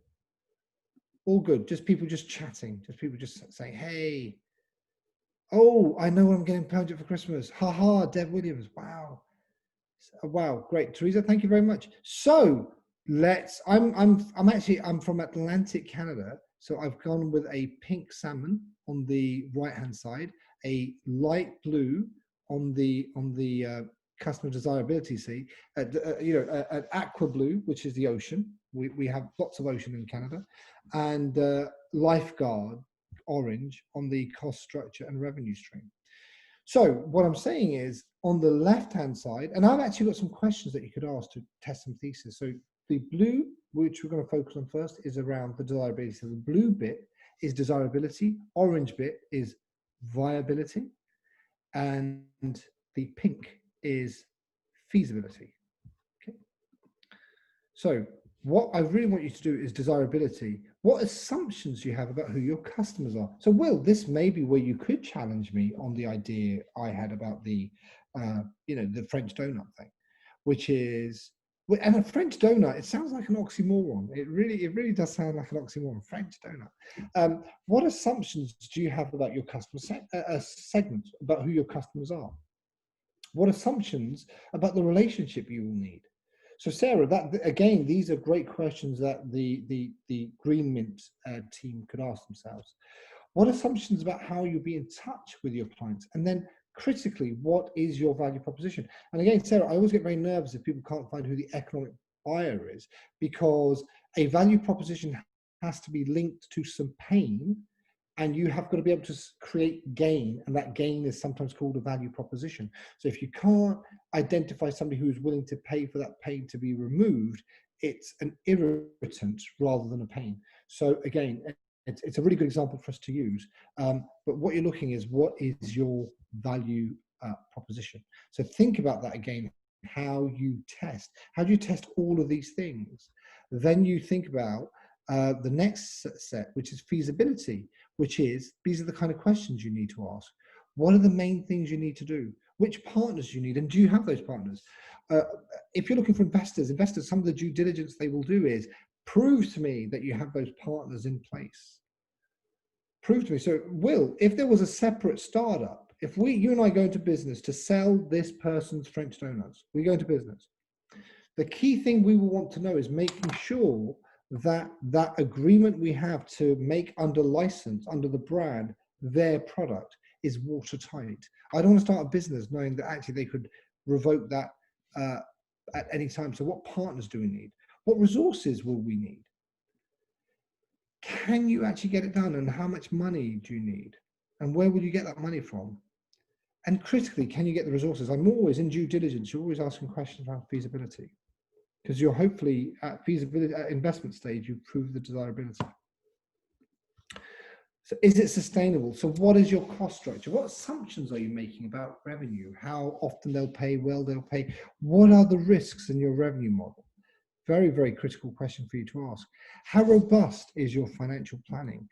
All good. Just people just chatting, just people just saying, hey, oh, I know what I'm getting Permjot for Christmas. Ha ha, Deb Williams. Wow. Wow, great. Teresa, thank you very much. So I'm from Atlantic Canada. So I've gone with a pink salmon on the right-hand side, a light blue on the customer desirability seat, an aqua blue, which is the ocean. We have lots of ocean in Canada, and lifeguard orange on the cost structure and revenue stream. So what I'm saying is on the left-hand side, and I've actually got some questions that you could ask to test some thesis. So the blue, which we're going to focus on first, is around the desirability. So the blue bit is desirability, orange bit is viability, and the pink is feasibility. Okay. So what I really want you to do is desirability. What assumptions do you have about who your customers are? So Will, this may be where you could challenge me on the idea I had about the French donut thing, which is, and a French donut, it sounds like an oxymoron. It really does sound like an oxymoron, French donut. What assumptions do you have about your customer segment, about who your customers are? What assumptions about the relationship you will need? So Sarah, that again, these are great questions that the Green Mint team could ask themselves. What assumptions about how you'll be in touch with your clients? And then critically, what is your value proposition? And again, Sarah, I always get very nervous if people can't find who the economic buyer is, because a value proposition has to be linked to some pain, and you have got to be able to create gain, and that gain is sometimes called a value proposition. So if you can't identify somebody who's willing to pay for that pain to be removed, it's an irritant rather than a pain. So again, it's a really good example for us to use. But what you're looking is, what is your value proposition? So think about that again, how you test. How do you test all of these things? Then you think about the next set, which is feasibility, which is, these are the kind of questions you need to ask. What are the main things you need to do? Which partners do you need? And do you have those partners? If you're looking for investors, some of the due diligence they will do is, prove to me that you have those partners in place. Prove to me. So Will, if there was a separate startup, if you and I go into business to sell this person's French donuts, we go into business. The key thing we will want to know is making sure that that agreement we have to make under license, under the brand, their product is watertight. I don't want to start a business knowing that actually they could revoke that at any time. So what partners do we need? What resources will we need? Can you actually get it done? And how much money do you need? And where will you get that money from? And critically, can you get the resources? I'm always in due diligence. You're always asking questions around feasibility, because you're hopefully at feasibility, at investment stage, you've proved the desirability. So is it sustainable? So what is your cost structure? What assumptions are you making about revenue? How often they'll pay, well they'll pay? What are the risks in your revenue model? Very, very critical question for you to ask. How robust is your financial planning?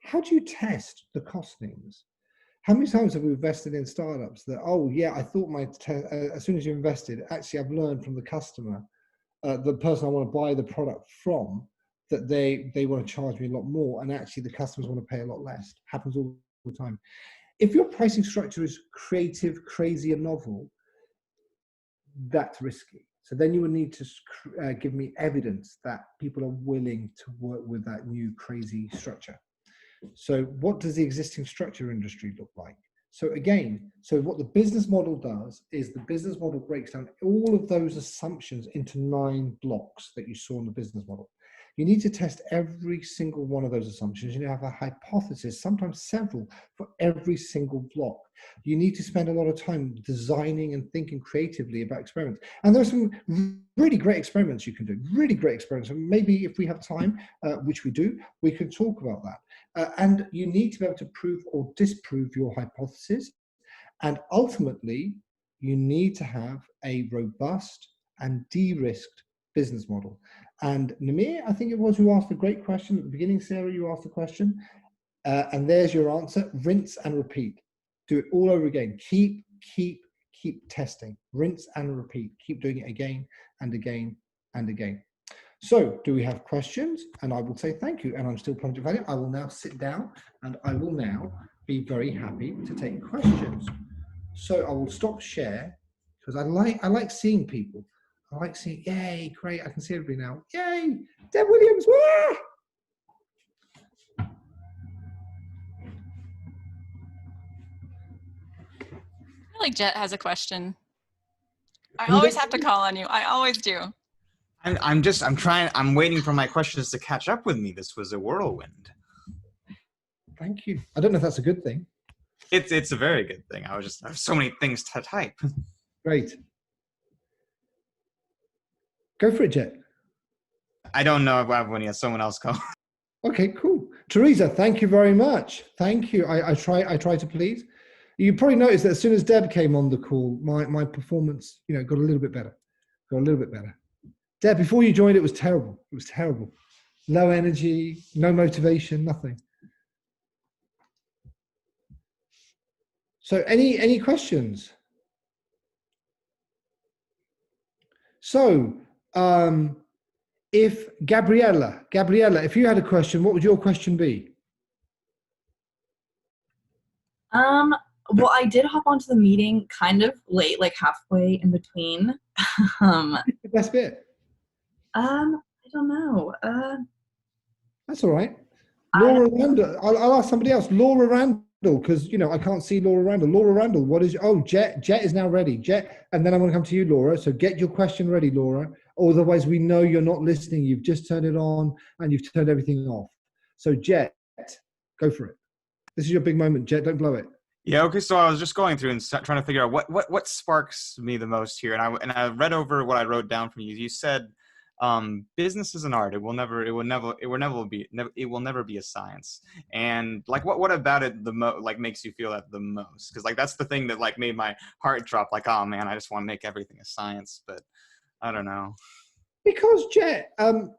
How do you test the costings? How many times have we invested in startups that, oh yeah, I thought as soon as you invested, actually I've learned from the customer, the person I want to buy the product from, that they want to charge me a lot more, and actually the customers want to pay a lot less. Happens all the time. If your pricing structure is creative, crazy, and novel, that's risky. So then you would need to give me evidence that people are willing to work with that new crazy structure. So what does the existing structure industry look like? So again, so what the business model does is the business model breaks down all of those assumptions into 9 blocks that you saw in the business model. You need to test every single one of those assumptions. You have a hypothesis, sometimes several, for every single block. You need to spend a lot of time designing and thinking creatively about experiments. And there's some really great experiments you can do, really great experiments. And maybe if we have time, which we do, we can talk about that. And you need to be able to prove or disprove your hypothesis. And ultimately, you need to have a robust and de-risked business model. And Namir, I think it was, who asked a great question at the beginning. Sarah, you asked the question. And there's your answer. Rinse and repeat. Do it all over again. Keep testing. Rinse and repeat. Keep doing it again and again and again. So do we have questions? And I will say thank you. And I'm still Permjot Valia. I will now sit down and I will now be very happy to take questions. So I will stop share because I like seeing people. I like seeing, yay, great, I can see everybody now. Yay, Deb Williams, wah! I feel like Jet has a question. I always have to call on you. I always do. I'm waiting for my questions to catch up with me. This was a whirlwind. Thank you. I don't know if that's a good thing. It's a very good thing. I have so many things to type. Great. Go for it, Jet. I don't know if I have one yet. Someone else go. Okay, cool. Teresa, thank you very much. Thank you. I try to please. You probably noticed that as soon as Deb came on the call, my performance, got a little bit better. Deb, before you joined, it was terrible. It was terrible. Low energy, no motivation, nothing. So any questions? So if Gabriella, if you had a question, what would your question be? Well, I did hop onto the meeting kind of late, like halfway in between. The best bit. I don't know. That's all right. Laura Randall. I'll ask somebody else. Laura Randall, because I can't see Laura Randall. Laura Randall, what is? Oh, Jet is now ready. Jet, and then I'm going to come to you, Laura. So get your question ready, Laura. Otherwise, we know you're not listening. You've just turned it on and you've turned everything off. So Jet, go for it. This is your big moment, Jet. Don't blow it. Yeah. Okay. So I was just going through and trying to figure out what sparks me the most here, and I read over what I wrote down from you. You said, business is an art. It will never be a science. And like, what about it makes you feel that the most? Because that's the thing that made my heart drop. Like, oh man, I just want to make everything a science, but I don't know. Because Jet,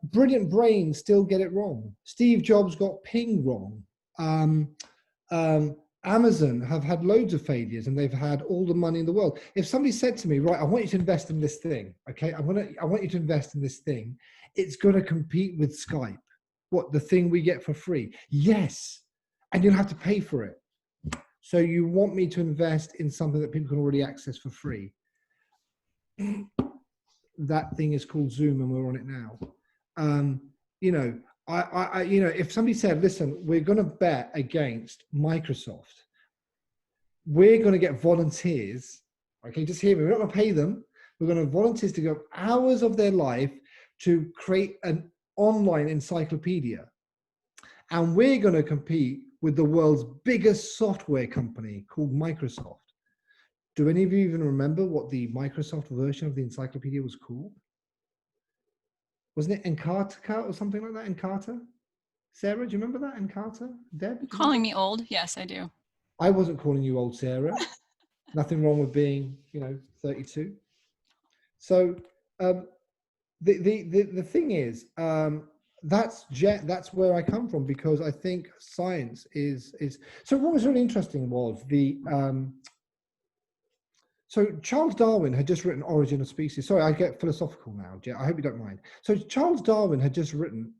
brilliant brains still get it wrong. Steve Jobs got ping wrong. Amazon have had loads of failures and they've had all the money in the world. If somebody said to me, right, I want you to invest in this thing, okay? I want you to invest in this thing. It's going to compete with Skype. What, the thing we get for free? Yes. And you'll have to pay for it. So you want me to invest in something that people can already access for free. That thing is called Zoom and we're on it now. If somebody said, listen, we're going to bet against Microsoft, we're going to get volunteers, okay, just hear me, we're not going to pay them, we're going to have volunteers to go hours of their life to create an online encyclopedia. And we're going to compete with the world's biggest software company called Microsoft. Do any of you even remember what the Microsoft version of the encyclopedia was called? Wasn't it Encarta or something like that? Encarta? Sarah, do you remember that? Encarta? Deb? Calling me old? Yes, I do. I wasn't calling you old, Sarah. Nothing wrong with being, 32. So the thing is, that's where I come from, because I think science is. So what was really interesting was so Charles Darwin had just written Origin of Species. Sorry, I get philosophical now, Jet. I hope you don't mind. So Charles Darwin had just written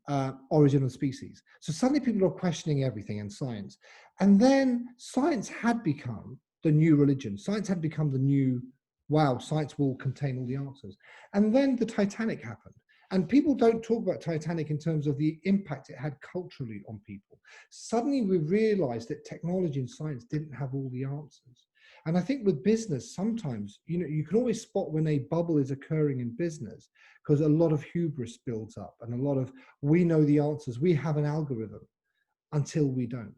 Origin of Species. So suddenly people are questioning everything in science. And then science had become the new religion. Science had become the new wow, science will contain all the answers. And then the Titanic happened. And people don't talk about Titanic in terms of the impact it had culturally on people. Suddenly we realized that technology and science didn't have all the answers. And I think with business, sometimes, you know, you can always spot when a bubble is occurring in business, because a lot of hubris builds up and a lot of, we know the answers, we have an algorithm, until we don't.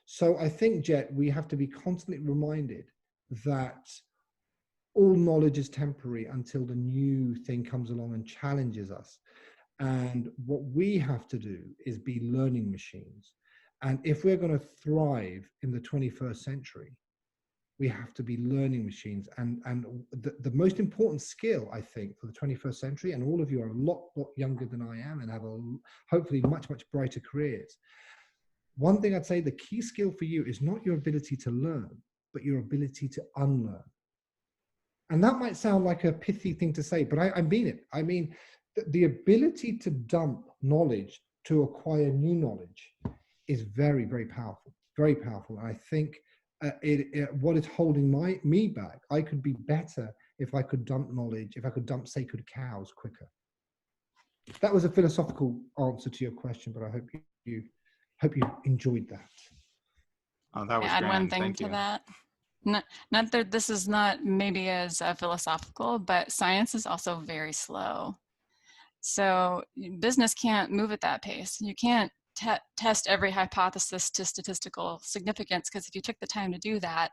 So I think, Jet, we have to be constantly reminded that all knowledge is temporary until the new thing comes along and challenges us. And what we have to do is be learning machines. And if we're going to thrive in the 21st century, we have to be learning machines. And the most important skill, I think, for the 21st century, and all of you are a lot younger than I am and have hopefully much brighter careers. One thing I'd say, the key skill for you is not your ability to learn, but your ability to unlearn. And that might sound like a pithy thing to say, but I mean it. I mean, the ability to dump knowledge to acquire new knowledge is very, very powerful, very powerful. And I think what is holding me back, I could be better if I could dump knowledge, if I could dump sacred cows quicker. That was a philosophical answer to your question, but I hope you enjoyed that. Oh, that was add grand. one thing Thank to you. that. Not that this is not maybe as philosophical, but science is also very slow. So business can't move at that pace. You can't test every hypothesis to statistical significance, because if you took the time to do that,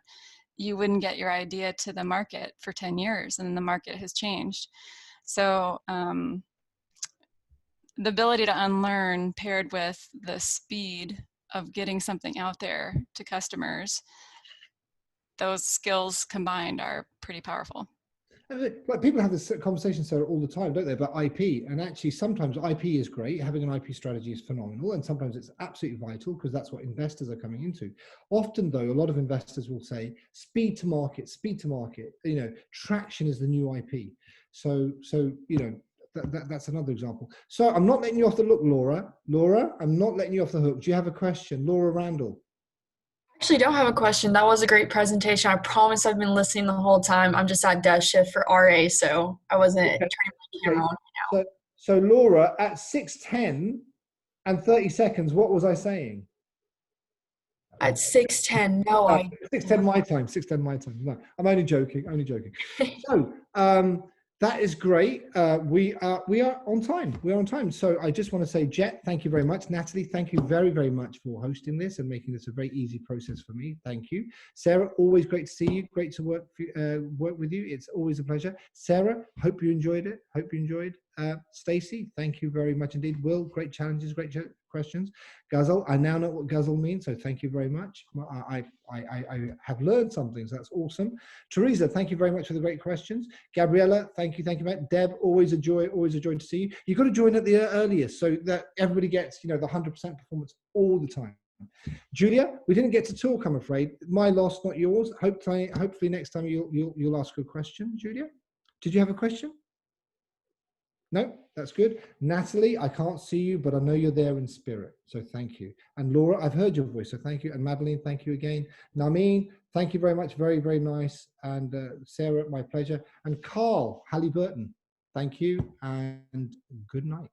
you wouldn't get your idea to the market for 10 years, and the market has changed. So the ability to unlearn paired with the speed of getting something out there to customers, those skills combined are pretty powerful. Like, people have this conversation, Sarah, all the time, don't they, about IP? And actually, sometimes IP is great. Having an IP strategy is phenomenal. And sometimes it's absolutely vital, because that's what investors are coming into. Often, though, a lot of investors will say, speed to market, you know, traction is the new IP. So you know, that's another example. So I'm not letting you off the hook, Laura. Laura, I'm not letting you off the hook. Do you have a question? Laura Randall. Actually don't have a question. That was a great presentation. I promise I've been listening the whole time. I'm just at desk shift for RA, so I wasn't turning my camera on now. So Laura, at 6:10 and 30 seconds, what was I saying? At 6:10, no, 6:10 my time, 6:10 my time. No, I'm only joking, So that is great. We are on time. We're on time. So I just want to say, Jet, thank you very much. Natalie, thank you very, very much for hosting this and making this a very easy process for me. Thank you. Sarah, always great to see you. Great to work with you. It's always a pleasure. Sarah, hope you enjoyed it. Stacey, thank you very much indeed. Will, great challenges, great questions. Ghazal, I now know what Ghazal means, so thank you very much. I have learned something, so that's awesome. Teresa, thank you very much for the great questions. Gabriella, thank you, mate. Deb, always a joy to see you. You've got to join at the earliest so that everybody gets, you know, the 100% performance all the time. Julia, we didn't get to talk, I'm afraid. My loss, not yours. Hopefully next time you'll ask a question. Julia, did you have a question? No, that's good. Natalie, I can't see you, but I know you're there in spirit. So thank you. And Laura, I've heard your voice, so thank you. And Madeline, thank you again. Nameen, thank you very much. Very, very nice. And Sarah, my pleasure. And Carl Halliburton, thank you and good night.